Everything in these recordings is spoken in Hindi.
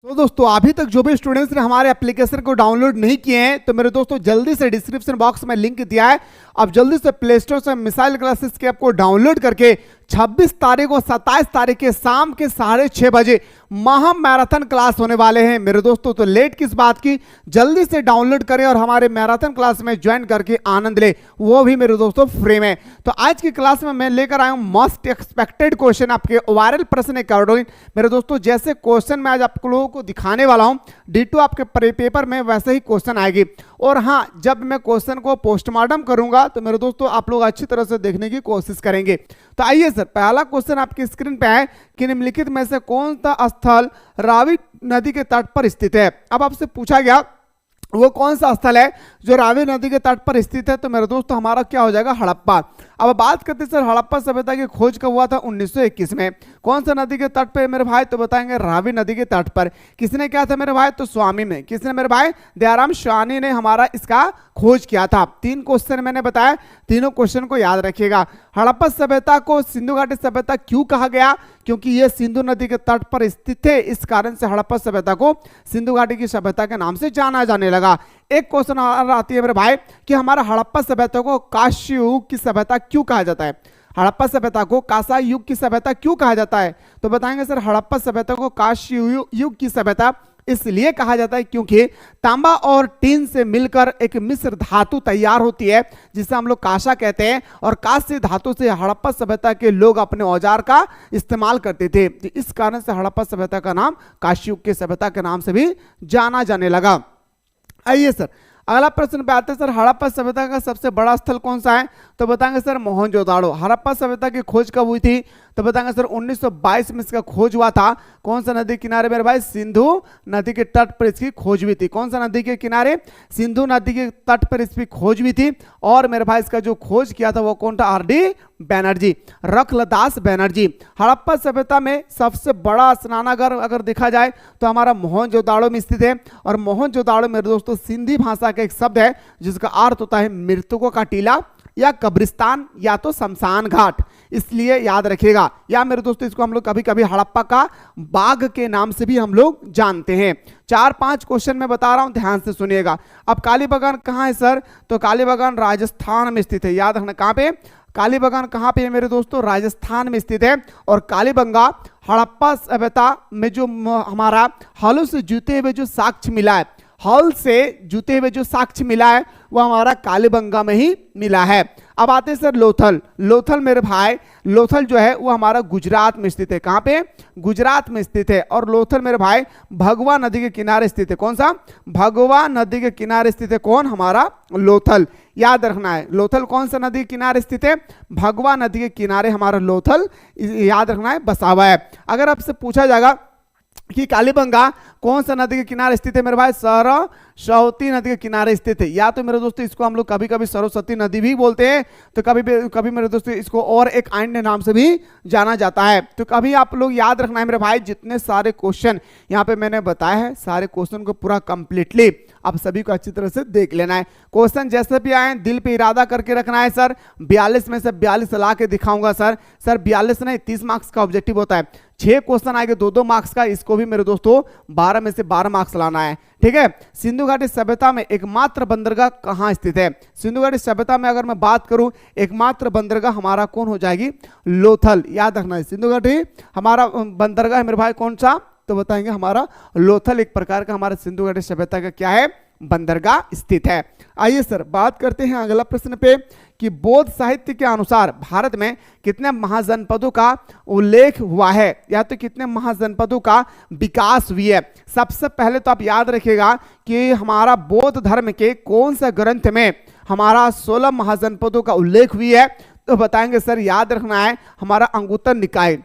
तो दोस्तों अभी तक जो भी स्टूडेंट्स ने हमारे एप्लीकेशन को डाउनलोड नहीं किए हैं तो मेरे दोस्तों जल्दी से डिस्क्रिप्शन बॉक्स में लिंक दिया है। आप जल्दी से प्ले स्टोर से मिसाइल क्लासेस के ऐप को डाउनलोड करके 26 तारीख और 27 तारीख के शाम के 6:30 बजे महा मैराथन क्लास होने वाले हैं मेरे दोस्तों। तो लेट किस बात की, जल्दी से डाउनलोड करें और हमारे मैराथन क्लास में ज्वाइन करके आनंद ले, वो भी मेरे दोस्तों फ्री में। तो आज की क्लास में मैं लेकर आया हूं मोस्ट एक्सपेक्टेड क्वेश्चन, आपके वायरल प्रश्न के अकॉर्डिंग मेरे दोस्तों। जैसे क्वेश्चन मैं आज आप लोगों को दिखाने वाला हूं डिटो आपके पेपर में वैसे ही क्वेश्चन आएगी। और हाँ, जब मैं क्वेश्चन को पोस्टमार्टम करूंगा तो मेरे दोस्तों आप लोग अच्छी तरह से देखने की कोशिश करेंगे। तो आइए सर, पहला क्वेश्चन आपकी स्क्रीन पे है कि निम्नलिखित में से कौन सा स्थल रावी नदी के तट पर स्थित है। अब आपसे पूछा गया वो कौन सा स्थल है जो रावी नदी के तट पर स्थित है, तो मेरे दोस्तों हमारा क्या हो जाएगा, हड़प्पा। अब बात करते हैं सर हड़प्पा सभ्यता की खोज कब हुआ था, 1921 में। कौन सा नदी के तट पे मेरे भाई, तो बताएंगे रावी नदी के तट पर। किसने किया था मेरे भाई, तो स्वामी में। किसने मेरे भाई, दयाराम स्वामी ने हमारा इसका खोज किया था। 3 क्वेश्चन मैंने बताया, तीनों क्वेश्चन को याद रखिएगा। हड़प्पा सभ्यता को सिंधु घाटी सभ्यता क्यों कहा गया, क्योंकि यह सिंधु नदी के तट पर स्थित है, इस कारण से हड़प्पा सभ्यता को सिंधु घाटी की सभ्यता के नाम से जाना जाने लगा। एक क्वेश्चन आती है मेरे भाई कि हमारा हड़प्पा सभ्यता को कांस्य युग की सभ्यता क्यों कहा जाता है। हड़प्पा सभ्यता को कांस्य युग की सभ्यता क्यों कहा जाता है, तो बताएंगे सर हड़प्पा सभ्यता को कांस्य युग की सभ्यता इसलिए कहा जाता है क्योंकि तांबा और टीन से मिलकर एक मिश्र धातु तैयार होती है जिसे हम लोग कांसा कहते हैं। और कांस्य धातु से हड़प्पा सभ्यता के लोग अपने औजार का इस्तेमाल करते थे। इस कारण से हड़प्पा सभ्यता का नाम कांस्य युग की सभ्यता के नाम से भी जाना जाने लगा। आइए सर अगला प्रश्न पे आते हैं सर, हड़प्पा सभ्यता का सबसे बड़ा स्थल कौन सा है, तो बताएंगे सर मोहनजोदाड़ो। हड़प्पा सभ्यता की खोज कब हुई थी, तो बताएंगे सर 1922 में इसका खोज हुआ था। कौन सा नदी किनारे मेरे भाई, सिंधु नदी के तट पर इसकी खोज हुई थी। कौन सा नदी के किनारे, सिंधु नदी के तट पर इसकी खोज हुई थी। और मेरे भाई इसका जो खोज किया था वो कौन था, आर.डी. बैनर्जी, रखलदास बैनर्जी। हड़प्पा सभ्यता में सबसे बड़ा स्नानागार अगर देखा जाए तो हमारा मोहनजोदाड़ो में स्थित है। और मोहनजोदाड़ो मेरे दोस्तों सिंधी भाषा का एक शब्द है जिसका अर्थ होता है मृतकों का टीला या कब्रिस्तान या तो शमशान घाट, इसलिए याद रखिएगा। या मेरे दोस्तों इसको हम लोग कभी कभी हड़प्पा का बाग के नाम से भी हम लोग जानते हैं। 4-5 क्वेश्चन मैं बता रहा हूं, ध्यान से सुनिएगा। अब कालीबागान कहाँ है सर, तो कालीबागान राजस्थान में स्थित है। याद रखना कहाँ पे, कालीबागान कहाँ पे है मेरे दोस्तों, राजस्थान में स्थित है। और कालीबंगा हड़प्पा सभ्यता में जो हमारा हलों से जुते हुए जो साक्ष्य मिला है, हल से जुते हुए जो साक्ष्य मिला है वो हमारा कालीबंगा में ही मिला है। अब आते हैं सर लोथल। लोथल मेरे भाई, लोथल जो है वो हमारा गुजरात में स्थित है। कहाँ पे, गुजरात में स्थित है। और लोथल मेरे भाई भगवा नदी के किनारे स्थित है। कौन सा, भगवा नदी के किनारे स्थित है कौन, हमारा लोथल। याद रखना है लोथल कौन सा नदी के किनारे स्थित है, भगवा नदी के किनारे हमारा लोथल याद रखना है बसा हुआ है। अगर आपसे पूछा जाएगा कि कालीबंगा कौन सा नदी के किनारे स्थित है मेरे भाई, सरस्वती नदी के किनारे स्थित है। या तो मेरे दोस्तों इसको हम लोग कभी कभी सरस्वती नदी भी बोलते हैं, तो कभी मेरे दोस्तों इसको और एक अन्य नाम से भी जाना जाता है। तो कभी आप लोग याद रखना है मेरे भाई, जितने सारे क्वेश्चन यहाँ पे मैंने बताया है सारे क्वेश्चन को पूरा कंप्लीटली आप सभी को अच्छी तरह से देख लेना है। क्वेश्चन जैसे भी आए दिल पे इरादा करके रखना है सर। 42 में से 42 ला के दिखाऊंगा सर। 42 नहीं 30 मार्क्स का ऑब्जेक्टिव होता है। 6 क्वेश्चन आएंगे 2-2 मार्क्स का, इसको भी मेरे दोस्तों 12 में से 12 मार्क्स लाना है, ठीक है। सिंधु घाटी सभ्यता में एकमात्र बंदरगाह कहां स्थित है, सिंधु घाटी सभ्यता में अगर मैं बात करूं एकमात्र बंदरगाह हमारा कौन हो जाएगी, लोथल। याद रखना है सिंधु घाटी हमारा बंदरगाह है मेरे भाई कौन सा, तो बताएंगे हमारा लोथल एक प्रकार का हमारा सिंधु घाटी सभ्यता का क्या है, बंदरगाह स्थित है। आइए सर बात करते हैं अगला प्रश्न पे कि बौद्ध साहित्य के अनुसार भारत में कितने महाजनपदों का उल्लेख हुआ है, या तो कितने महाजनपदों का विकास हुई है। सबसे पहले तो आप याद रखिएगा कि हमारा बौद्ध धर्म के कौन सा ग्रंथ में हमारा 16 महाजनपदों का उल्लेख हुई है, तो बताएंगे सर याद रखना है हमारा अंगुत्तर निकाय।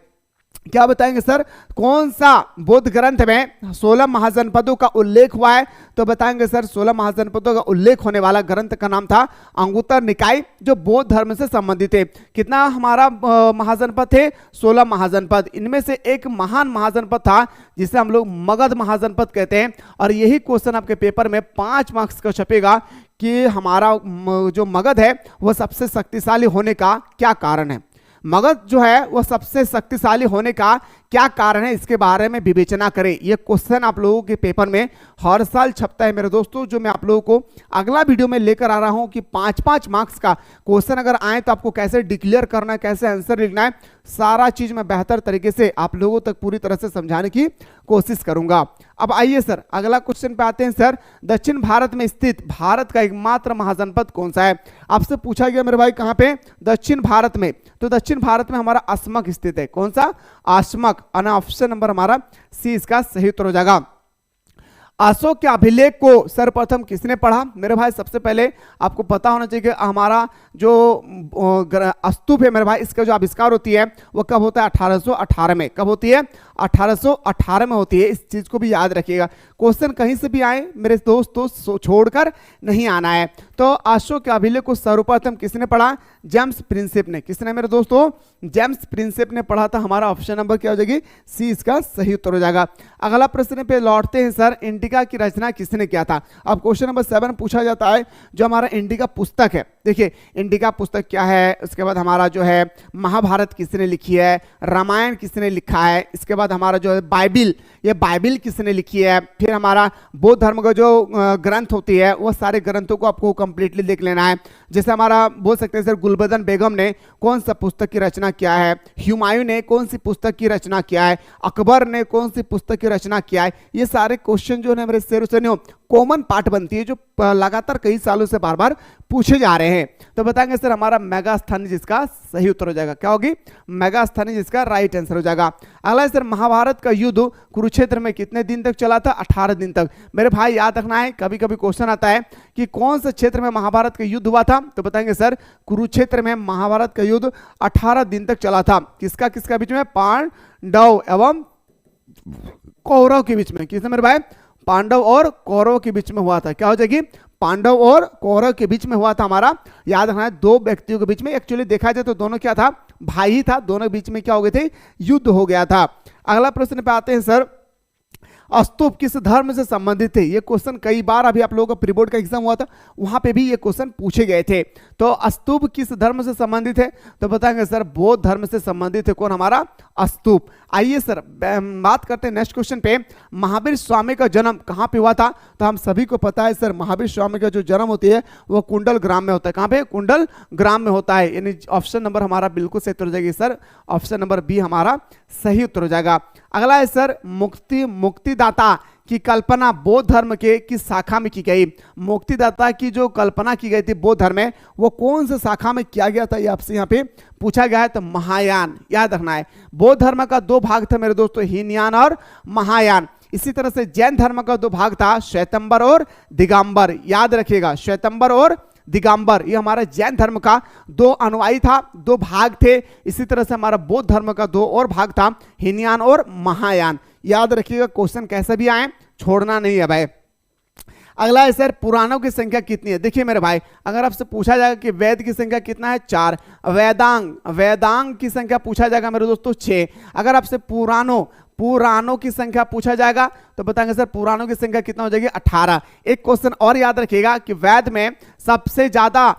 क्या बताएंगे सर, कौन सा बौद्ध ग्रंथ में 16 महाजनपदों का उल्लेख हुआ है, तो बताएंगे सर 16 महाजनपदों का उल्लेख होने वाला ग्रंथ का नाम था अंगुत्तर निकाय, जो बौद्ध धर्म से संबंधित है। कितना हमारा महाजनपद थे, 16 महाजनपद। इनमें से एक महान महाजनपद था जिसे हम लोग मगध महाजनपद कहते हैं। और यही क्वेश्चन आपके पेपर में 5 मार्क्स का छपेगा कि हमारा जो मगध है वह सबसे शक्तिशाली होने का क्या कारण है। मगध जो है वह सबसे शक्तिशाली होने का क्या कारण है, इसके बारे में विवेचना करें। यह क्वेश्चन आप लोगों के पेपर में हर साल छपता है मेरे दोस्तों, जो मैं आप लोगों को अगला वीडियो में लेकर आ रहा हूं कि 5-5 मार्क्स का क्वेश्चन अगर आए तो आपको कैसे डिक्लेयर करना है, कैसे आंसर लिखना है, सारा चीज मैं बेहतर तरीके से आप लोगों तक पूरी तरह से समझाने की कोशिश करूंगा। अब आइए सर अगला क्वेश्चन पे आते हैं। सर दक्षिण भारत में स्थित भारत का एकमात्र महाजनपद कौन सा है? आपसे पूछा गया मेरे भाई कहां पे, दक्षिण भारत में, तो दक्षिण भारत में हमारा अस्मक स्थित है। कौन सा? अस्मक। ऑप्शन नंबर हमारा सी इसका सही उत्तर हो जाएगा। अशोक के अभिलेख को सर्वप्रथम किसने पढ़ा? मेरे भाई सबसे पहले आपको पता होना चाहिए कि हमारा जो स्तूप है मेरे भाई, इसका जो आविष्कार होती है वो कब होता है? 1818 में। कब होती है? 1818 में होती है। इस चीज को भी याद रखिएगा, क्वेश्चन कहीं से भी आए मेरे दोस्तों छोड़कर नहीं आना है। तो अशोक के अभिलेख को सर्वप्रथम किसने पढ़ा? जेम्स प्रिंसेप ने। किसने मेरे दोस्तों? जेम्स प्रिंसेप ने पढ़ा था। हमारा ऑप्शन नंबर क्या हो जाएगी? सी इसका सही उत्तर हो जाएगा। अगला प्रश्न पे लौटते हैं सर, इंडिका की रचना किसने किया था? अब क्वेश्चन नंबर 7 पूछा जाता है, जो हमारा इंडिका पुस्तक है। देखिए इंडिका पुस्तक क्या है, उसके बाद हमारा जो है महाभारत किसने लिखी है, रामायण किसने लिखा है, इसके बाद हमारा जो है बाइबिल, ये बाइबिल किसने लिखी है, फिर हमारा बौद्ध धर्म का जो ग्रंथ होती है वो सारे ग्रंथों को आपको कंप्लीटली देख लेना है। जैसे हमारा बोल सकते हैं सर गुलबदन बेगम ने कौन सा पुस्तक की रचना किया है, हुमायूं ने कौन सी पुस्तक की रचना किया है, अकबर ने कौन सी पुस्तक की रचना किया है। ये सारे क्वेश्चन जो है मेरे शेर से कॉमन पार्ट बनती है, जो लगातार कई सालों से बार बार पूछे जा रहे हैं। तो बताएंगे सर हमारा मेगास्थनीज जिसका सही उत्तर हो जाएगा। क्या होगी? मेगास्थनीज जिसका राइट आंसर हो जाएगा। अगला सर महाभारत का युद्ध कुरुक्षेत्र में कितने दिन तक चला था? 18 दिन तक। मेरे भाई याद रखना है, कभी कभी क्वेश्चन आता है कि कौन से क्षेत्र में महाभारत का युद्ध हुआ था, तो बताएंगे सर कुरुक्षेत्र में महाभारत का युद्ध 18 दिन तक चला था। किसका किसका बीच में? पांडव एवं कौरव के बीच में। किसने मेरे भाई? पांडव और कौरव के बीच में हुआ था। क्या हो जाएगी? पांडव और कौरव के बीच में हुआ था हमारा। याद रखना है, दो व्यक्तियों के बीच में, एक्चुअली देखा जाए तो दोनों क्या था? भाई ही था। दोनों के बीच में क्या हो गए थे? युद्ध हो गया था। अगला प्रश्न पे आते हैं सर, स्तूप किस धर्म से संबंधित थे? ये क्वेश्चन कई बार अभी आप लोगों का प्री बोर्ड का एग्जाम हुआ था, वहां पे भी ये क्वेश्चन पूछे गए थे। तो स्तूप किस धर्म से संबंधित है? तो बताएंगे सर बौद्ध धर्म से संबंधित है। कौन? हमारा स्तूप। आइए सर बात करते हैं नेक्स्ट क्वेश्चन पे, महावीर स्वामी का जन्म कहां पे हुआ था? तो हम सभी को पता है सर महावीर स्वामी का जो जन्म होती है वो कुंडल ग्राम में होता है। कहां पे? कुंडल ग्राम में होता है। यानी ऑप्शन नंबर हमारा बिल्कुल सही उत्तर हो जाएगी सर, ऑप्शन नंबर बी हमारा सही उत्तर हो जाएगा। अगला है सर मुक्तिदाता की कल्पना बौद्ध धर्म के किस शाखा में की गई? मुक्तिदाता की जो कल्पना की गई थी बौद्ध धर्म में, वो कौन से शाखा में किया गया था, ये आपसे यहाँ पे पूछा गया है। तो महायान। याद रखना है, बौद्ध धर्म का 2 भाग थे मेरे दोस्तों, हीनयान और महायान। इसी तरह से जैन धर्म का 2 भाग था, श्वेतंबर और दिगंबर। याद रखिएगा, श्वेतंबर और दिगंबर, ये हमारा जैन धर्म का 2 अनुयायी था, 2 भाग थे। इसी तरह से हमारा बौद्ध धर्म का 2 और भाग था, हीनयान और महायान। याद रखिएगा, क्वेश्चन कैसे भी आए छोड़ना नहीं है भाई। अगला है सर पुराणों की संख्या कितनी है? देखिए मेरे भाई, अगर आपसे पूछा जाएगा कि वेद की संख्या कितना है? 4। वेदांग की संख्या पूछा जाएगा मेरे दोस्तों 6। अगर आपसे पुराणों की संख्या पूछा जाएगा तो बताएंगे सर पुराणों की संख्या कितना हो जाएगी? 18। एक क्वेश्चन और याद रखिएगा कि वेद में सबसे ज्यादा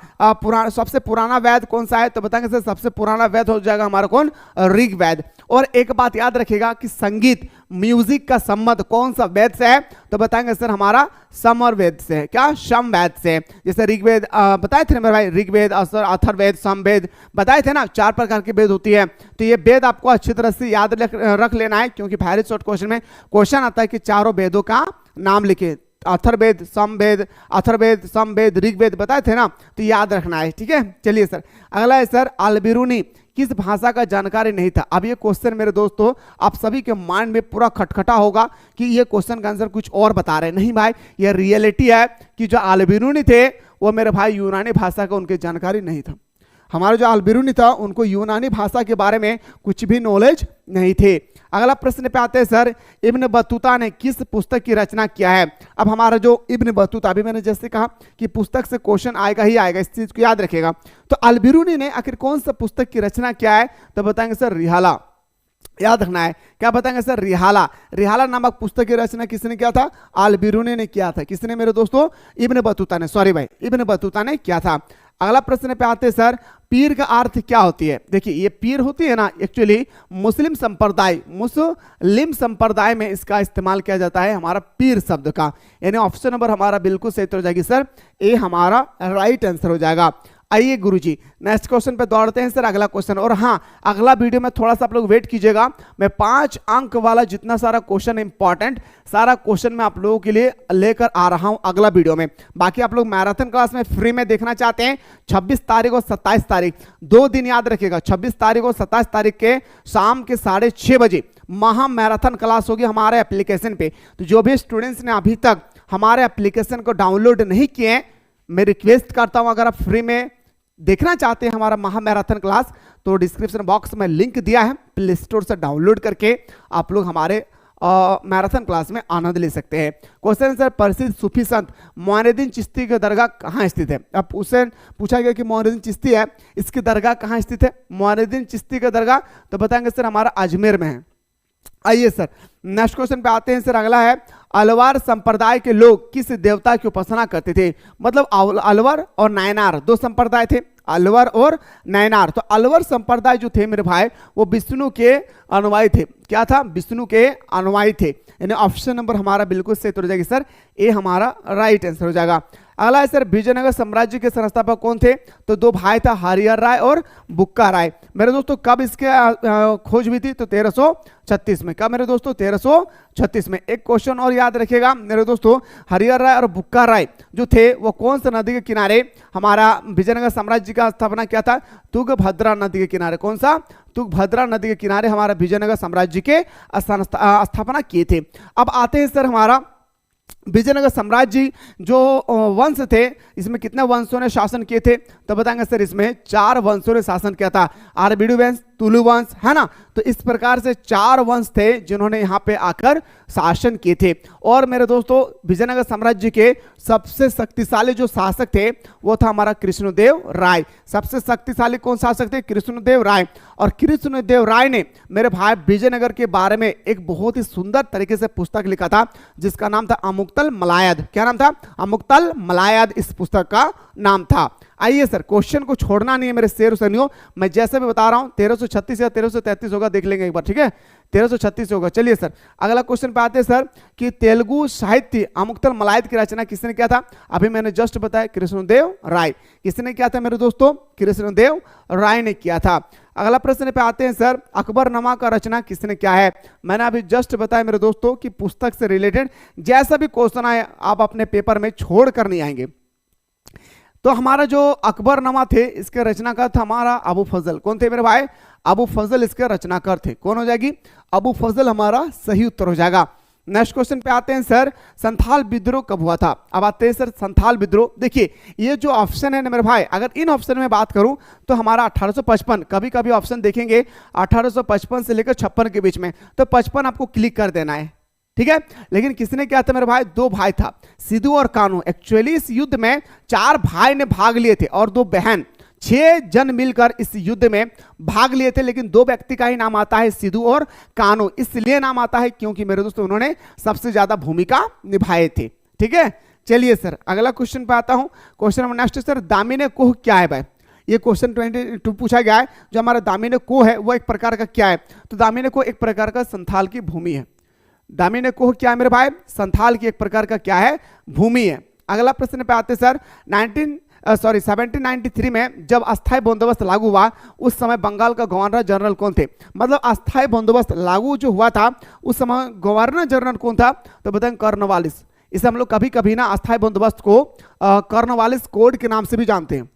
सबसे पुराना वेद कौन सा है? तो बताएंगे सर सबसे पुराना वेद हो जाएगा हमारा कौन? ऋग्वेद। और एक बात याद रखिएगा कि संगीत म्यूजिक का संबंध कौन सा वेद से है? तो बताएंगे सर हमारा समवेद से है। क्या? समवेद से। जैसे ऋग्वेद बताए थे ना मेरे भाई, ऋग्वेद, अथर्ववेद, समवेद बताए थे ना, 4 प्रकार की वेद होती है। तो ये वेद आपको अच्छी तरह से याद रख लेना है, क्योंकि वेरी शॉर्ट क्वेश्चन में क्वेश्चन आता है कि चारों वेदों का नाम लिखे। अथर्ववेद, समवेद, ऋग्वेद बताए थे ना, तो याद रखना है। ठीक है, चलिए सर अगला है सर अल-बिरूनी किस भाषा का जानकारी नहीं था? अब ये क्वेश्चन मेरे दोस्तों आप सभी के माइंड में पूरा खटखटा होगा कि ये क्वेश्चन का आंसर कुछ और बता रहे हैं। नहीं भाई, ये रियलिटी है कि जो अल-बिरूनी थे वो मेरे भाई यूनानी भाषा का उनकी जानकारी नहीं था। हमारा जो अल-बिरूनी था उनको यूनानी भाषा के बारे में कुछ भी नॉलेज नहीं थे। अगला प्रश्न पे आते हैं सर, इब्न बतूता ने किस पुस्तक की रचना किया है? अब हमारा जो इब्न बतूता, अभी मैंने जैसे कहा कि पुस्तक से क्वेश्चन आएगा ही आएगा, इस चीज को याद रखेगा। तो अल-बिरूनी ने आखिर कौन सा पुस्तक की रचना किया है? तो बताएंगे सर रिहाला। याद रखना है। क्या बताएंगे सर? रिहाला। रिहाला नामक पुस्तक की रचना किसने किया था? अल बिरूनी ने किया था। किसने मेरे दोस्तों? इब्न बतूता ने, सॉरी भाई, इब्न बतूता ने किया था। अगला प्रश्न पे आते हैं सर, पीर का अर्थ क्या होती है? देखिए ये पीर होती है ना, एक्चुअली मुस्लिम संप्रदाय में इसका इस्तेमाल किया जाता है, हमारा पीर शब्द का। यानी ऑप्शन नंबर हमारा बिल्कुल सही हो जाएगी सर, ए हमारा राइट आंसर हो जाएगा। आइए गुरुजी नेक्स्ट क्वेश्चन पे दौड़ते हैं सर, अगला क्वेश्चन। और हाँ, अगला वीडियो में थोड़ा सा आप लोग वेट कीजिएगा, मैं 5 अंक वाला जितना सारा क्वेश्चन इंपॉर्टेंट सारा क्वेश्चन मैं आप लोगों के लिए लेकर आ रहा हूं अगला वीडियो में। बाकी आप लोग मैराथन क्लास में फ्री में देखना चाहते हैं 26 तारीख और 27 तारीख 2 दिन याद रखिएगा, 26 तारीख और 27 तारीख के शाम के 6:30 बजे महा मैराथन क्लास होगी हमारे एप्लीकेशन पे। तो जो भी स्टूडेंट्स ने अभी तक हमारे एप्लीकेशन को डाउनलोड नहीं किए हैं, मैं रिक्वेस्ट करता हूं अगर आप फ्री में देखना चाहते हैं हमारा महा मैराथन क्लास तो डिस्क्रिप्शन बॉक्स में लिंक दिया है, प्ले स्टोर से डाउनलोड करके आप लोग हमारे मैराथन क्लास में आनंद ले सकते हैं। क्वेश्चन सर, प्रसिद्ध सूफी संत मोइनुद्दीन चिश्ती की दरगाह कहाँ स्थित है? अब उससे पूछा गया कि मोइनुद्दीन चिश्ती है, इसकी दरगाह कहाँ स्थित है? मोइनुद्दीन चिश्ती की दरगाह तो बताएंगे सर हमारा अजमेर में है। आइए सर नेक्स्ट क्वेश्चन पे आते हैं सर, अगला है अलवर संप्रदाय के लोग किस देवता की उपासना करते थे? मतलब अलवर और नयनार 2 संप्रदाय थे, अलवर और नयनार। तो अलवर संप्रदाय जो थे मेरे भाई वो विष्णु के अनुयायी थे। क्या था? विष्णु के अनुयायी थे। यानी ऑप्शन नंबर हमारा बिल्कुल सही हो जाएगी सर, ए हमारा राइट आंसर हो जाएगा। अगला है सर, विजयनगर साम्राज्य के संस्थापक कौन थे? तो 2 भाई था, हरिहर राय और बुक्का राय। मेरे दोस्तों कब इसके खोज हुई थी? तो 1336 में। कब मेरे दोस्तों? 1336 में। एक क्वेश्चन और याद रखिएगा मेरे दोस्तों, हरिहर राय और बुक्का राय जो थे वो कौन सा नदी के किनारे हमारा विजयनगर साम्राज्य का स्थापना किया था? तुंगभद्रा नदी के किनारे। कौन सा? तुंगभद्रा नदी के किनारे हमारा विजयनगर साम्राज्य के स्थापना किए थे। अब आते हैं सर हमारा विजयनगर साम्राज्य जो वंश थे, इसमें कितने वंशों ने शासन किए थे? तो बताएंगे सर इसमें 4 वंशों ने शासन किया था, आरबीडू वंश, तुलु वंश, है ना। तो इस प्रकार से 4 वंश थे जिन्होंने यहाँ पे आकर शासन किए थे। और मेरे दोस्तों विजयनगर साम्राज्य के सबसे शक्तिशाली जो शासक थे वो था हमारा कृष्णदेव राय। सबसे शक्तिशाली कौन शासक थे? कृष्णदेव राय। और कृष्णदेव राय ने मेरे भाई विजयनगर के बारे में एक बहुत ही सुंदर तरीके से पुस्तक लिखा था जिसका नाम था अमुक्तल मलायद। क्या नाम था? अमुक्तल मलायद इस पुस्तक का नाम था। आइए सर, क्वेश्चन को छोड़ना नहीं है मेरे शेर सैनियों, मैं जैसे भी बता रहा हूं 1336 या 1333 होगा, देख लेंगे एक बार, ठीक है? 1336 होगा। चलिए सर अगला क्वेश्चन पे आते हैं सर कि तेलुगु साहित्य अमुक्तल मलायद की रचना किसने किया था? अभी मैंने जस्ट बताया कृष्णदेव राय। किसने किया था मेरे दोस्तों? कृष्णदेव राय ने किया था। अगला प्रश्न पे आते हैं सर, अकबरनामा का रचना किसने किया है? मैंने अभी जस्ट बताया मेरे दोस्तों कि पुस्तक से रिलेटेड जैसा भी क्वेश्चन आए आप अपने पेपर में छोड़ कर नहीं आएंगे। तो हमारा जो अकबरनामा थे इसके रचनाकार था हमारा अबू फजल। कौन थे मेरे भाई? अबू फजल इसके रचनाकार थे। कौन हो जाएगी? अबू फजल हमारा सही उत्तर हो जाएगा। नेक्स्ट क्वेश्चन पे आते हैं सर, संथाल विद्रोह कब हुआ था? अब आते हैं सर संथाल विद्रोह। देखिए ये जो ऑप्शन है ना मेरे भाई, अगर इन ऑप्शन में बात करूं तो हमारा 1855, कभी कभी ऑप्शन देखेंगे 1855 से लेकर 56 के बीच में, तो 55 आपको क्लिक कर देना है, ठीक है। लेकिन किसने क्या था मेरे भाई? 2 भाई था, सिद्धू और कान्हू। एक्चुअली इस युद्ध में 4 भाई ने भाग लिए थे और 2 बहन, 6 जन मिलकर इस युद्ध में भाग लिए थे। लेकिन 2 व्यक्ति का ही नाम आता है सिद्धू और कान्हू। इसलिए नाम आता है क्योंकि मेरे दोस्तों उन्होंने सबसे ज्यादा भूमिका निभाए थे, ठीक है। चलिए सर अगला क्वेश्चन पे आता हूं। Question number next sir, Damini कोह क्या है भाई? ये क्वेश्चन 22 पूछा गया है। जो हमारा दामिनी कोह है वो एक प्रकार का क्या है? तो दामिनी कोह एक प्रकार का संथाल की भूमि है। दामिनी कोह क्या है मेरे भाई? संथाल की एक प्रकार का क्या है? भूमि है। अगला प्रश्न पे आते सर, 1793 में जब अस्थायी बंदोबस्त लागू हुआ उस समय बंगाल का गवर्नर जनरल कौन थे? मतलब अस्थायी बंदोबस्त लागू जो हुआ था उस समय गवर्नर जनरल कौन था? तो बताएं कॉर्नवालिस। इसे हम लोग कभी कभी ना अस्थायी बंदोबस्त को कॉर्नवालिस कोड के नाम से भी जानते हैं।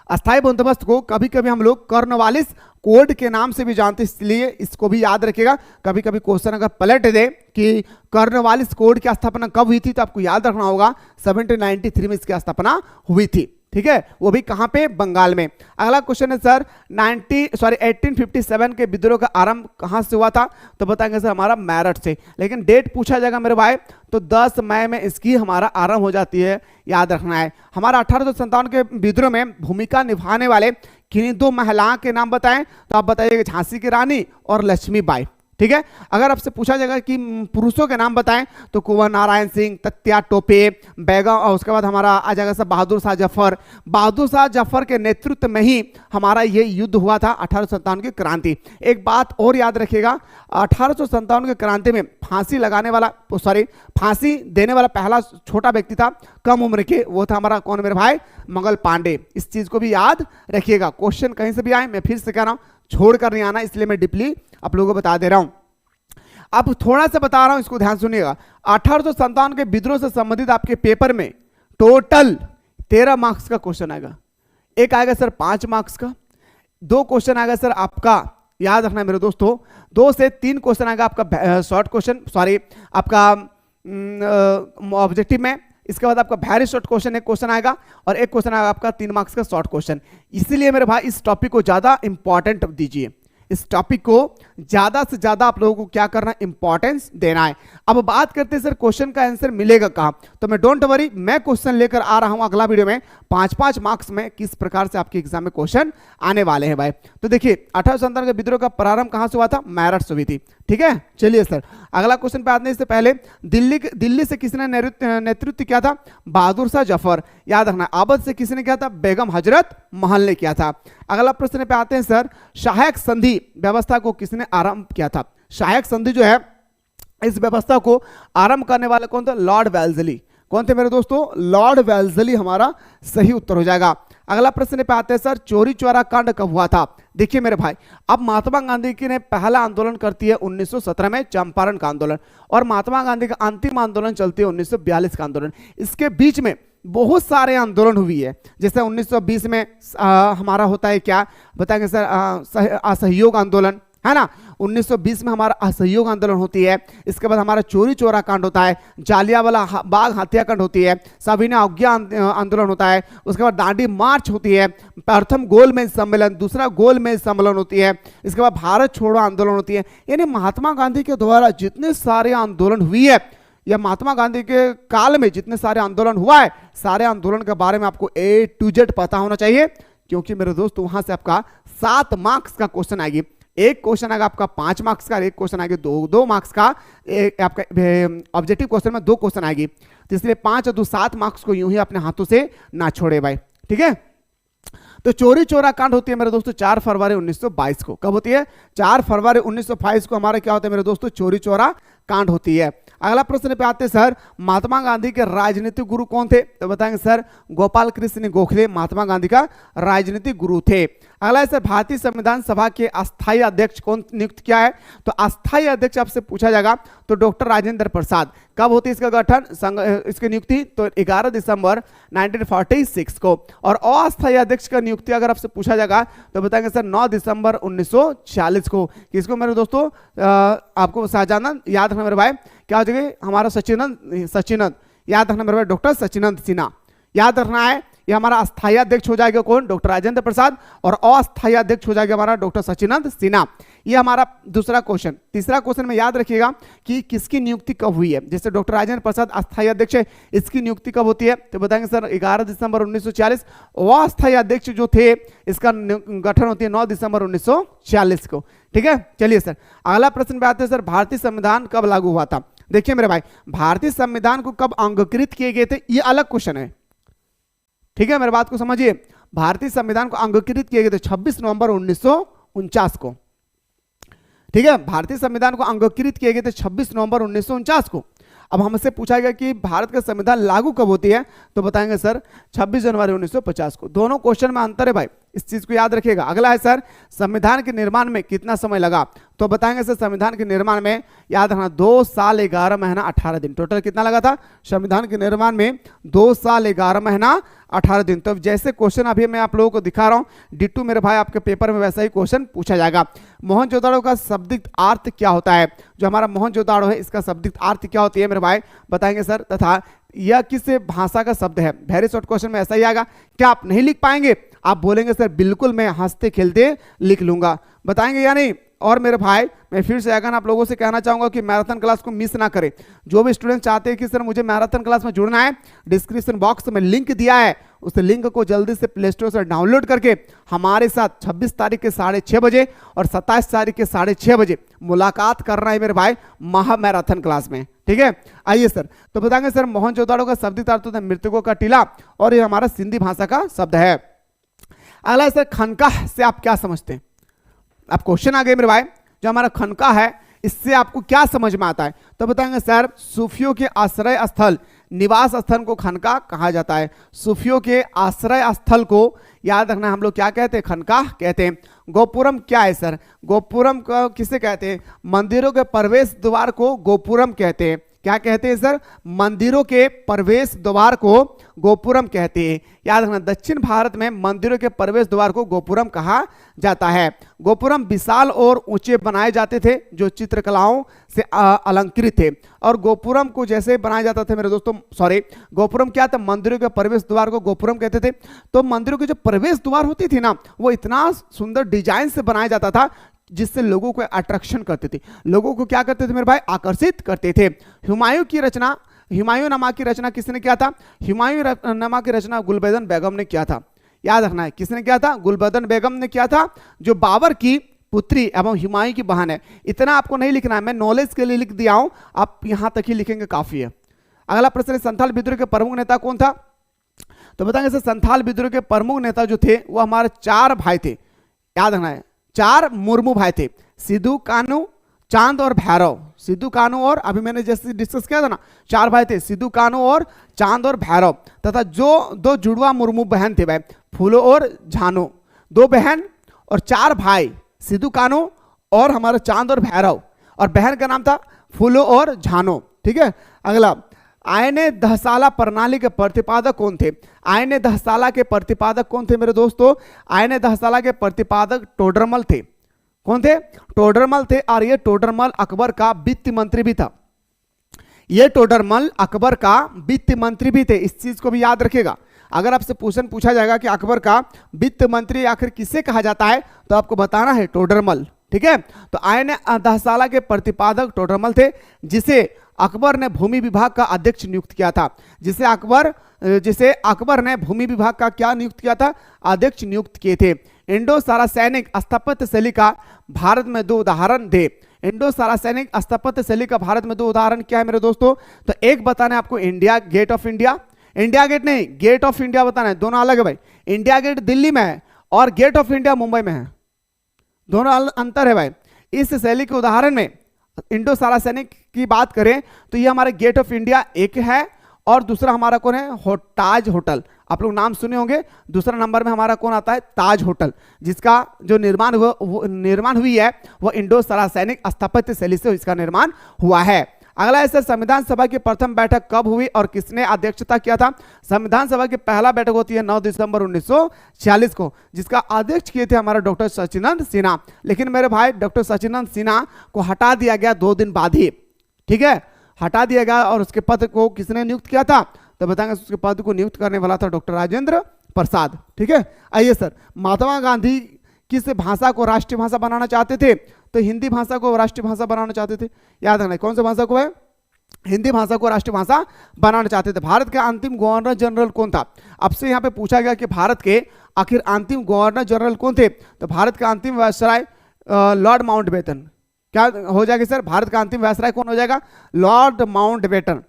अस्थायी बंदोबस्त को कभी कभी हम लोग कॉर्नवालिस कोड के नाम से भी जानते हैं, इसलिए इसको भी याद रखिएगा। कभी कभी क्वेश्चन अगर पलट दे कि कॉर्नवालिस कोड की स्थापना कब हुई थी तो आपको याद रखना होगा 1793 में इसकी स्थापना हुई थी, ठीक है। वो भी कहां पे? बंगाल में। अगला क्वेश्चन है सर, 1857 के विद्रोह का आरंभ कहां से हुआ था? तो बताएंगे सर हमारा मेरठ से। लेकिन डेट पूछा जाएगा मेरे भाई तो 10 मई में इसकी हमारा आरंभ हो जाती है, याद रखना है। हमारा 1857 के विद्रोह में भूमिका निभाने वाले किन्हीं दो महिलाओं के नाम बताएं, तो आप बताइएगा झांसी की रानी और लक्ष्मीबाई। ठीक है। अगर आपसे पूछा जाएगा कि पुरुषों के नाम बताएं, तो कुंवर नारायण सिंह, तत्या टोपे, बेगम, और उसके बाद हमारा आ जाएगा सर बहादुर शाह जफर। बहादुर शाह जफर के नेतृत्व में ही हमारा ये युद्ध हुआ था 1857 की क्रांति। एक बात और याद रखिएगा, 1857 की क्रांति में फांसी लगाने वाला, सॉरी, फांसी देने वाला पहला छोटा व्यक्ति था कम उम्र के, वो था हमारा कौन मेरे भाई, मंगल पांडे। इस चीज को भी याद रखिएगा, क्वेश्चन कहीं से भी आए, मैं फिर से कह रहा हूं छोड़ कर नहीं आना, इसलिए मैं डीपली आप लोगों को बता दे रहा हूं। अब थोड़ा सा बता रहा हूं, इसको ध्यान सुनिएगा। 1857 के विद्रोह से संबंधित आपके पेपर में टोटल 13 मार्क्स का क्वेश्चन आएगा। एक आएगा सर 5 मार्क्स का, 2 क्वेश्चन आएगा सर आपका, याद रखना मेरे दोस्तों, 2 से 3 क्वेश्चन आएगा आपका शॉर्ट क्वेश्चन, सॉरी आपका ऑब्जेक्टिव में। इसके बाद आपका वेरी शॉर्ट क्वेश्चन एक क्वेश्चन आएगा, और एक क्वेश्चन आएगा आपका 3 मार्क्स का शॉर्ट क्वेश्चन। इसीलिए मेरे भाई इस टॉपिक को ज्यादा इंपॉर्टेंट दीजिए, इस टॉपिक को ज्यादा से ज्यादा आप लोगों को क्या करना है, इंपॉर्टेंस देना है। अब बात करते हैं सर क्वेश्चन का आंसर मिलेगा कहां, तो मैं डोंट वरी, मैं क्वेश्चन लेकर आ रहा हूं अगला वीडियो में 5-5 मार्क्स में किस प्रकार से आपके एग्जाम में क्वेश्चन आने वाले हैं भाई। तो देखिए 1857 के विद्रोह का प्रारंभ कहां से हुआ था, मेरठ से हुई थी। ठीक है, चलिए सर अगला क्वेश्चन पे आने से पहले दिल्ली से किसने नेतृत्व किया था, बहादुर शाह जफर। याद रखना, अवध से किसने किया था, बेगम हजरत महल ने किया था। अगला प्रश्न पे आते हैं सर, सहायक संधि व्यवस्था को किसने आरंभ किया था। सहायक संधि जो है, इस व्यवस्था को आरंभ करने वाले कौन थे, लॉर्ड वेल्जली। कौन थे मेरे दोस्तों, लॉर्ड वेल्जली हमारा सही उत्तर हो जाएगा। अगला प्रश्न पे आते हैं सर, चोरी चौरा कांड कब हुआ था। देखिए मेरे भाई, अब महात्मा गांधी की ने पहला आंदोलन करती है 1917 में, चंपारण का आंदोलन, और महात्मा गांधी का अंतिम आंदोलन चलती है 1942 का आंदोलन। इसके बीच में बहुत सारे आंदोलन हुई है, जैसे 1920 में हमारा होता है क्या बताएंगे सर, असहयोग आंदोलन है ना। 1920 में हमारा असहयोग आंदोलन होती है। इसके बाद हमारा चोरी चोरा कांड होता है, जालियांवाला बाग हत्याकांड होती है, सविनय अवज्ञा आंदोलन होता है। उसके बाद दांडी मार्च होती है, प्रथम गोलमेज सम्मेलन, दूसरा गोलमेज सम्मेलन होती है। इसके बाद भारत छोड़ो आंदोलन होती है। यानी महात्मा गांधी के द्वारा जितने सारे आंदोलन हुई है, या महात्मा गांधी के काल में जितने सारे आंदोलन हुआ है, सारे आंदोलन के बारे में आपको A to Z पता होना चाहिए, क्योंकि मेरे दोस्त वहां से आपका 7 मार्क्स का क्वेश्चन आएगी। एक क्वेश्चन आएगा आपका 5 मार्क्स का, एक क्वेश्चन आएगा 2 मार्क्स का। एक आपका ऑब्जेक्टिव क्वेश्चन में 2 क्वेश्चन आएगी, तो इसलिए 5 और 2 7 मार्क्स को यूं ही अपने हाथों से ना छोड़े भाई। ठीक है, तो चोरी चोरा कांड होती है मेरे दोस्तों 4 फरवरी 1922 को। कब होती है, 4 फरवरी 1922 को हमारा क्या होता है मेरे दोस्तों, चोरी चोरा कांड होती है। अगला प्रश्न पे आते हैं सर, महात्मा गांधी के राजनीतिक गुरु कौन थे, तो बताएंगे सर गोपाल कृष्ण गोखले महात्मा गांधी का राजनीतिक गुरु थे। अगला है सर, भारतीय संविधान सभा के अस्थायी अध्यक्ष कौन नियुक्त किया है, तो अस्थायी अध्यक्ष आपसे पूछा जाएगा तो डॉक्टर राजेंद्र प्रसाद। कब होती है इसका गठन, इसकी नियुक्ति, तो 11 दिसंबर 1946 को। और अस्थायी अध्यक्ष का नियुक्ति अगर आपसे पूछा जाएगा तो बताएंगे सर 9 दिसंबर 1946 को। किसको मेरे दोस्तों, आपको शाहजहां याद रखना मेरे भाई, क्या हो जाएगा हमारा सचिनंद याद रखना मेरे भाई, डॉक्टर सचिनंद सिन्हा याद रखना है। ये हमारा अस्थायी अध्यक्ष हो जाएगा कौन, डॉक्टर राजेंद्र प्रसाद, और अस्थायी अध्यक्ष हो जाएगा हमारा डॉक्टर सचिनंद सिन्हा। ये हमारा दूसरा क्वेश्चन। तीसरा क्वेश्चन में याद रखिएगा कि किसकी नियुक्ति कब हुई है, जैसे डॉक्टर राजेंद्र प्रसाद अस्थायी अध्यक्ष है, इसकी नियुक्ति कब होती है, तो बताएंगे सर 11 दिसंबर 1946। अस्थायी अध्यक्ष जो थे इसका गठन होती है 9 दिसंबर 1946 को। ठीक है, चलिए सर अगला प्रश्न पे आते हैं सर, भारतीय संविधान कब लागू हुआ था। देखिए मेरे भाई, भारतीय संविधान को कब अंगीकृत किए गए थे, ये अलग क्वेश्चन है। ठीक है, मेरी बात को समझिए, भारतीय संविधान को अंगीकृत किए गए थे 26 नवंबर 1949 को। ठीक है, भारतीय संविधान को अंगीकृत किए गए थे 26 नवंबर 1949 को। अब हमसे पूछा गया कि भारत का संविधान लागू कब होती है, तो बताएंगे सर 26 जनवरी 1950 को। दोनों क्वेश्चन में अंतर है भाई, इस चीज को याद रखिएगा। अगला है सर, संविधान के निर्माण में कितना समय लगा, तो बताएंगे सर संविधान के निर्माण में याद रखना 2 साल 11 महीना 18 दिन। टोटल कितना लगा था संविधान के निर्माण में, 2 साल 11 महीना 18 दिन। तो जैसे क्वेश्चन अभी मैं आप लोगों को दिखा रहा हूं, डिट्टू मेरे भाई आपके पेपर में वैसा ही क्वेश्चन पूछा जाएगा। मोहनजोदड़ो का शाब्दिक अर्थ क्या होता है, जो हमारा मोहनजोदड़ो है इसका शाब्दिक अर्थ क्या होती है मेरे भाई, बताएंगे सर। तथा यह किस भाषा का शब्द है, वेरी शॉर्ट क्वेश्चन में ऐसा ही आएगा। क्या आप नहीं लिख पाएंगे, आप बोलेंगे सर बिल्कुल मैं हंसते खेलते लिख लूंगा, बताएंगे या नहीं। और मेरे भाई मैं फिर से अगर आप लोगों से कहना चाहूंगा कि मैराथन क्लास को मिस ना करें। जो भी स्टूडेंट चाहते हैं कि सर मुझे मैराथन क्लास में जुड़ना है, डिस्क्रिप्शन बॉक्स में लिंक दिया है, उस लिंक को जल्दी से प्ले स्टोर से डाउनलोड करके हमारे साथ 26 तारीख के 6:30 बजे और 27 तारीख के 6:30 बजे मुलाकात करना है मेरे भाई महा मैराथन क्लास में। ठीक है, आइए सर। तो बताएंगे सर मोहनजोदाड़ो का शाब्दिक अर्थ होता है मृतकों का टीला, और ये हमारा सिंधी भाषा का शब्द है। अगला है सर खानकाह से आप क्या समझते हैं? अब क्वेश्चन आ गए मेरे भाई, जो हमारा खानकाह है इससे आपको क्या समझ में आता है? तो बताएंगे सर सूफियों के आश्रय स्थल, निवास स्थल को खानकाह कहा जाता है। सूफियों के आश्रय स्थल को याद रखना, हम लोग क्या कहते हैं? खानकाह कहते हैं। गोपुरम क्या है सर? गोपुरम को किसे कहते हैं? मंदिरों के प्रवेश द्वार को गोपुरम कहते हैं। क्या कहते हैं सर? मंदिरों के प्रवेश द्वार को गोपुरम कहते हैं। याद रखना, दक्षिण भारत में मंदिरों के प्रवेश द्वार को गोपुरम कहा जाता है। गोपुरम विशाल और ऊंचे बनाए जाते थे जो चित्रकलाओं से अलंकृत थे। और गोपुरम को जैसे बनाया जाता था मेरे दोस्तों, सॉरी, गोपुरम क्या था? मंदिरों के प्रवेश द्वार को गोपुरम कहते थे। तो मंदिरों के जो प्रवेश द्वार होती थी ना, वो इतना सुंदर डिजाइन से बनाया जाता था जिससे लोगों को अट्रैक्शन करते थे, लोगों को क्या करते थे मेरे भाई? आकर्षित करते थे। हुमायूं की रचना, हुमायूं नामा की रचना किसने किया था? हुमायूं नामा की रचना गुलबदन बेगम ने किया था। याद रखना है, किसने किया था? गुलबदन बेगम ने किया था, जो बाबर की पुत्री एवं हुमायूं की बहन है। इतना आपको नहीं लिखना है, मैं नॉलेज के लिए लिख दिया हूं, आप यहां तक ही लिखेंगे काफी है। अगला प्रश्न है संथाल विद्रोह के प्रमुख नेता कौन था? तो बताएंगे सर संथाल विद्रोह के प्रमुख नेता जो थे वो हमारे 4 भाई थे। याद रखना है, 4 मुर्मू भाई थे, सिद्धू कानू, चांद और भैरव। सिद्धू कानू और, अभी मैंने जैसे डिस्कस किया था ना, 4 भाई थे, सिद्धू कानू और चांद और भैरव, तथा जो 2 जुड़वा मुर्मू बहन थे भाई, फूलो और झानो। 2 बहन और 4 भाई, सिद्धू कानू और हमारा चांद और भैरव, और बहन का नाम था फूलो और झानो। ठीक है, अगला आयने दहसाला प्रणाली के प्रतिपादक कौन थे? आयने दहसाला के प्रतिपादक कौन थे मेरे दोस्तों? आयने दहसाला के प्रतिपादक टोडरमल थे। कौन थे? टोडरमल थे। और ये टोडरमल अकबर का वित्त मंत्री भी था। ये टोडरमल अकबर का वित्त मंत्री भी थे, इस चीज को भी याद रखिएगा। अगर आपसे क्वेश्चन पूछा जाएगा कि अकबर का वित्त मंत्री आखिर किसे कहा जाता है, तो आपको बताना है टोडरमल। ठीक है, तो आयने दहसाला के प्रतिपादक टोडरमल थे, जिसे अकबर ने भूमि विभाग का अध्यक्ष नियुक्त किया था। जिसे अकबर ने भूमि विभाग का क्या नियुक्त किया था? अध्यक्ष नियुक्त किए थे। इंडो सारासैनिक स्थापत्य शैली का भारत में 2 उदाहरण थे। इंडो सारासैनिक स्थापत्य शैली का भारत में 2 उदाहरण क्या है मेरे दोस्तों? तो एक बताना है आपको India gate of India, India gate नहीं, गेट ऑफ इंडिया बताना है, दोनों अलग है भाई। इंडिया गेट दिल्ली में है और गेट ऑफ इंडिया मुंबई में है, दोनों अंतर है भाई। इस शैली के उदाहरण में इंडो सारासैनिक की बात करें तो ये हमारे गेट ऑफ इंडिया एक है, और दूसरा हमारा कौन है? ताज होटल। आप लोग नाम सुने होंगे। दूसरा नंबर में हमारा कौन आता है? ताज होटल, जिसका जो निर्माण हुई है वो इंडो सारासैनिक स्थापत्य शैली से इसका निर्माण हुआ है। अगला है सर संविधान सभा की प्रथम बैठक कब हुई और किसने अध्यक्षता किया था? संविधान सभा की पहला बैठक होती है 9 दिसंबर 1946 को, जिसका अध्यक्ष किए थे हमारा डॉक्टर सचिदानंद सिन्हा। लेकिन मेरे भाई डॉक्टर सचिदानंद सिन्हा को हटा दिया गया 2 दिन बाद ही। ठीक है, हटा दिया गया, और उसके पद को किसने नियुक्त किया था? तो बताएंगे उसके पद को नियुक्त करने वाला था डॉक्टर राजेंद्र प्रसाद। ठीक है, आइए सर, महात्मा गांधी किस भाषा को राष्ट्रीय भाषा बनाना चाहते थे? तो हिंदी भाषा को राष्ट्रीय भाषा बनाना चाहते थे। याद रखना, कौन सा भाषा को है? हिंदी भाषा को राष्ट्रीय भाषा बनाना चाहते थे। भारत के अंतिम गवर्नर जनरल कौन था? आपसे यहाँ पे पूछा गया कि भारत के आखिर अंतिम गवर्नर जनरल कौन थे? तो भारत का अंतिम वायसराय लॉर्ड माउंटबेटन। क्या हो जाएगा सर? भारत का अंतिम वायसराय कौन हो जाएगा? Lord Mountbatten.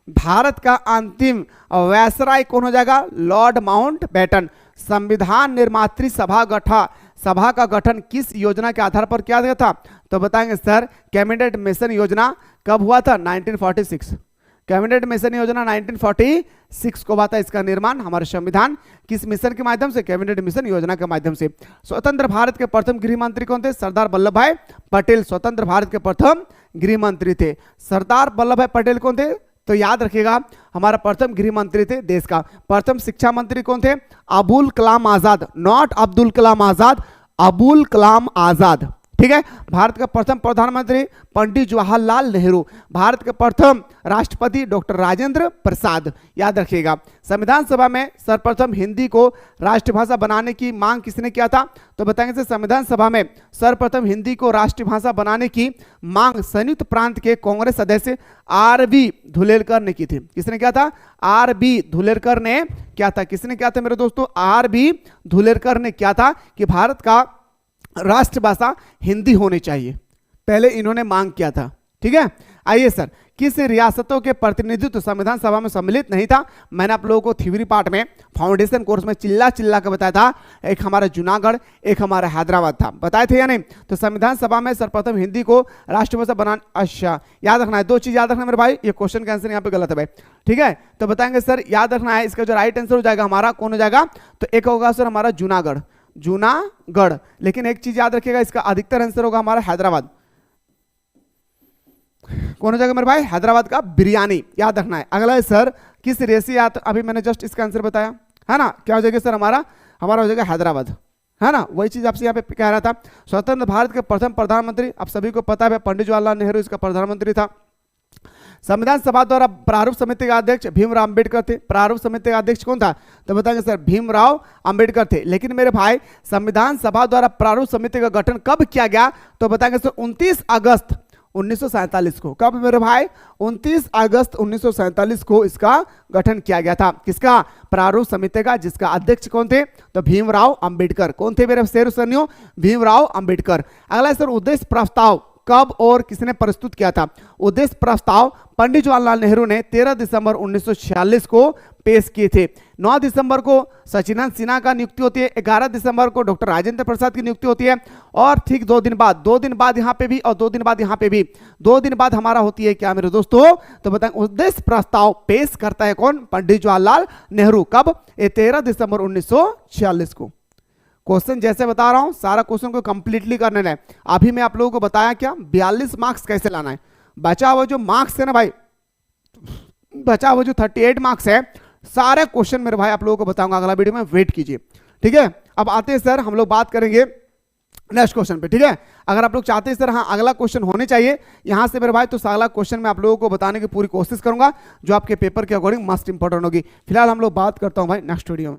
भारत का अंतिम वायसराय कौन हो जाएगा? Lord Mountbatten. संविधान निर्मात्री सभा का गठन किस योजना के आधार पर किया गया था? तो बताएंगे सर कैबिनेट मिशन योजना। कब हुआ था? 1946। कैबिनेट मिशन योजना 1946 को हुआ था। इसका निर्माण हमारे संविधान किस मिशन के माध्यम से? कैबिनेट मिशन योजना के माध्यम से। स्वतंत्र भारत के प्रथम गृह मंत्री कौन थे? सरदार वल्लभ भाई पटेल स्वतंत्र भारत के प्रथम गृह मंत्री थे। सरदार वल्लभ भाई पटेल कौन थे? तो याद रखिएगा हमारा प्रथम गृह मंत्री थे देश का। प्रथम शिक्षा मंत्री कौन थे? अबुल कलाम आजाद, नॉट अब्दुल कलाम आजाद, अबुल कलाम आजाद। ठीक है। भारत का प्रथम प्रधानमंत्री पंडित जवाहरलाल नेहरू। भारत के प्रथम राष्ट्रपति डॉक्टर राजेंद्र प्रसाद। याद रखिएगा। संविधान सभा में सर्वप्रथम हिंदी को राष्ट्रभाषा बनाने की मांग किसने किया था? तो बताएंगे सर, संविधान सभा में सर्वप्रथम हिंदी को राष्ट्रभाषा बनाने की मांग संयुक्त प्रांत के कांग्रेस सदस्य आर.बी. धुलेलकर ने की थी। किसने किया था? आर.बी. धुलेलकर ने क्या था? किसने क्या था मेरे दोस्तों? आर.बी. धुलेलकर ने क्या था कि भारत का राष्ट्रभाषा हिंदी होनी चाहिए, पहले इन्होंने मांग किया था। ठीक है। आइए सर, किस रियासतों के प्रतिनिधित्व संविधान सभा में सम्मिलित नहीं था? मैंने आप लोगों को थ्योरी पार्ट में फाउंडेशन कोर्स में चिल्ला चिल्ला कर बताया था। एक हमारा जूनागढ़, एक हमारा हैदराबाद था, बताए थे या नहीं? तो संविधान सभा में सर्वप्रथम हिंदी को राष्ट्रभाषा बनाना, अच्छा याद रखना है, दो चीज याद रखना मेरे भाई, ये क्वेश्चन का आंसर यहाँ पे गलत है भाई। ठीक है, तो बताएंगे सर, याद रखना है, इसका जो राइट आंसर हो जाएगा हमारा, कौन हो जाएगा? तो एक होगा सर हमारा जूनागढ़, जूनागढ़। लेकिन एक चीज याद रखिएगा, इसका अधिकतर आंसर होगा हमारा हैदराबाद। कौन हो जाएगा मेरे भाई? हैदराबाद का बिरयानी। याद रखना है। अगला है सर, किस रेसी, या तो अभी मैंने जस्ट इसका आंसर बताया है ना, क्या हो जाएगा सर? हमारा हो जाएगा हैदराबाद, है ना। वही चीज आपसे यहाँ पे कह रहा था। स्वतंत्र भारत के प्रथम प्रधानमंत्री, आप सभी को पता है पंडित जवाहरलाल नेहरू इसका प्रधानमंत्री था। संविधान सभा द्वारा प्रारूप समिति का अध्यक्ष भीमराव अंबेडकर थे। प्रारूप समिति का अध्यक्ष कौन था? तो बताएंगे सर, भीमराव अंबेडकर थे। लेकिन मेरे भाई, संविधान सभा द्वारा प्रारूप समिति का गठन कब किया गया? तो बताएंगे सर 29 अगस्त 1947 को। कब मेरे भाई? 29 अगस्त 1947 को इसका गठन किया गया था। किसका? प्रारूप समिति का, जिसका अध्यक्ष कौन थे? तो भीमराव अंबेडकर। कौन थे मेरे शेर सैनियों? भीमराव अंबेडकर। अगला सर, उद्देश्य प्रस्ताव कब और किसने प्रस्तुत किया था? उद्देश्य प्रस्ताव पंडित जवाहरलाल नेहरू ने 13 दिसंबर 1946 को पेश किए थे। 9 दिसंबर को सचिदानंद सिन्हा का नियुक्ति होती है, 11 दिसंबर को डॉक्टर राजेंद्र प्रसाद की नियुक्ति होती है, और ठीक 2 दिन बाद यहाँ पे भी, और 2 दिन बाद यहाँ पे भी, 2 दिन बाद हमारा होती है क्या मेरे दोस्तों? तो बताएं, उद्देश्य प्रस्ताव पेश करता है कौन? पंडित जवाहरलाल नेहरू। कब? 13 दिसंबर 1946 को। क्वेश्चन जैसे बता रहा हूं, सारा क्वेश्चन को कंप्लीटली करने है। अभी मैं आप लोगों को बताया क्या 42 मार्क्स कैसे लाना है। बचा हुआ जो मार्क्स है ना भाई, बचा हुआ जो 38 मार्क्स है, सारे क्वेश्चन मेरे भाई आप लोगों को बताऊंगा अगला वीडियो में, वेट कीजिए। ठीक है। अब आते हैं सर, हम लोग बात करेंगे नेक्स्ट क्वेश्चन पे। ठीक है। अगर आप लोग चाहते हैं सर हाँ अगला क्वेश्चन होने चाहिए यहां से मेरे भाई, तो अगला क्वेश्चन मैं आप लोगों को बताने की पूरी कोशिश करूंगा, जो आपके पेपर के अकॉर्डिंग मस्ट इंपॉर्टेंट होगी। फिलहाल हम लोग बात करता हूं भाई नेक्स्ट वीडियो में।